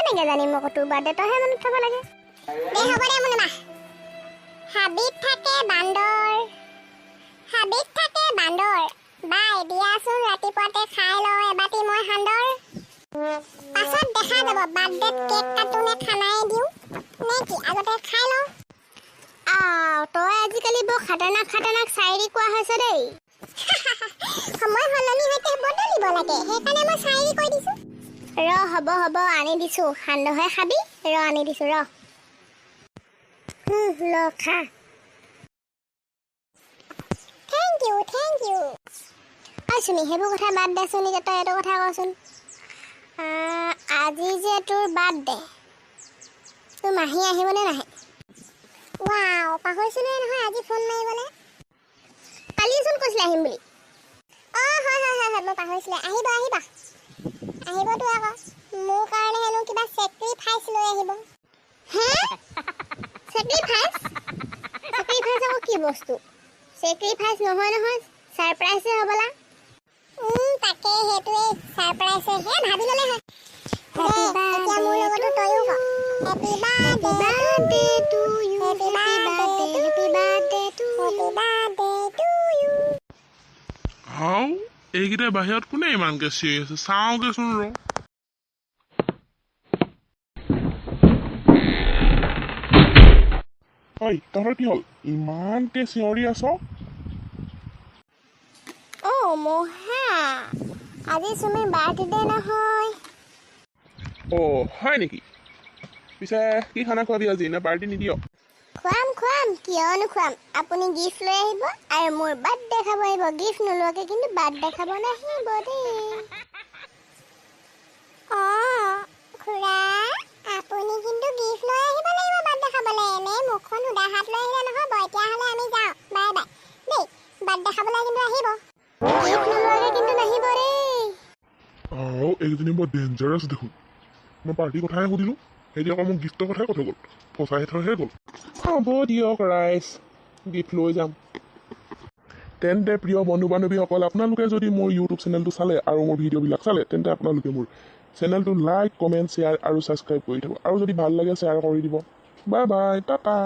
কেনেকৈ জানিম আকৌ তোৰ বাৰ্থডে তইহে মনত থ'ব লাগে দে হ'ব দে মুনুমা হাবিত থাকে বান্দৰ বাই দিয়াচোন ৰাতিপুৱাতে খাই লওঁ এবাটি মই সান্দৰ পাছত দেখা যাব বাৰ্থডেত কেক কাটো নে খানাই দিওঁ নে কি আগতে খাই লওঁ তই আজিকালি বৰ খাটানাক চাইৰি কোৱা হৈছে দেই সময় সলনি হৈছে বদলিব লাগে সেইকাৰণে মই চাইৰি কৈ দিছোঁ হ'ব আনি দিছোঁ সান্দহে খাবি আনি দিছোঁ ল খা থেংক ইউ চুমি সেইবোৰ কথা বাদ দেচোন এতিয়া তই এইটো কথা কচোন আজি যে তোৰ বাৰ্থডে তোৰ মাহী আহিবনে নাহে ৱাও পাহৰিছিলোৱে নহয় আজি ফোন মাৰিবলৈ কালিচোন কৈছিলে আহিম বুলি হয় মই পাহৰিছিলোঁ আহিবতো আকৌ মোৰ কাৰণে হেনো কিবা চেক্ৰিফাইচ লৈ আহিব হে চেক্ৰিফাইচ আকৌ কি বস্তু চেক্ৰিফাইচ নহয় ছাৰপ্ৰাইজে হ'বলা তাকে সেইটোৱে ছাৰপ্ৰাইজে হে ভাবি ল'লে হয় এতিয়া মোৰ লগতো তয়ো ক হেপী বাৰ্থডে টু ইউ হাও এইকেইটা বাহিৰত কোনে ইমানকে চিঞৰি আছে চাওঁগেচোন ঐ তহঁতৰ কি হ'ল ইমানকে চিঞৰি আছ মহা আজি চুমিৰ বাৰ্থডে নহয় হয় নেকি পিছে কি খানা খোৱাবি আজি নে পাৰ্টি নিদিয় খুৱাম কিয় নোখুৱাম আপুনি গিফ্ট লৈ আহিব আৰু মোৰ বাৰ্থডে খাব আহিব গিফ্ট নোলোৱাকৈ কিন্তু বাৰ্থডে খাব নাহিব দেই খুৰা আপুনি কিন্তু গিফ্ট লৈ আহিব লাগিব বাৰ্থডে খাবলৈ এনেই মুখখন সুধা হাত লৈ আহিলে নহ'ব এতিয়াহ'লে আমি যাওঁ বাই দেই বাৰ্থডে খাবলৈ কিন্তু আহিব গিফ্ট নোলোৱাকৈ কিন্তু নাহিব দেই এইজনী বৰ ডেঞ্জাৰাছ দেখোন মই পাৰ্টিৰ কথাহে সুধিলোঁ এতিয়া আকৌ মোক গিফ্টৰ কথাই কথা গ'ল ফচাই থৈহে গ'ল হ'ব দিয়ক ৰাইজ গিফ্ট লৈ যাম তেন্তে প্ৰিয় বন্ধু বান্ধৱীসকল আপোনালোকে যদি মোৰ ইউটিউব চেনেলটো চালে আৰু মোৰ ভিডিঅ'বিলাক চালে তেন্তে আপোনালোকে মোৰ চেনেলটো লাইক কমেণ্ট শ্বেয়াৰ আৰু ছাবস্ক্ৰাইব কৰি থ'ব আৰু যদি ভাল লাগে শ্বেয়াৰ কৰি দিব বাই টাটা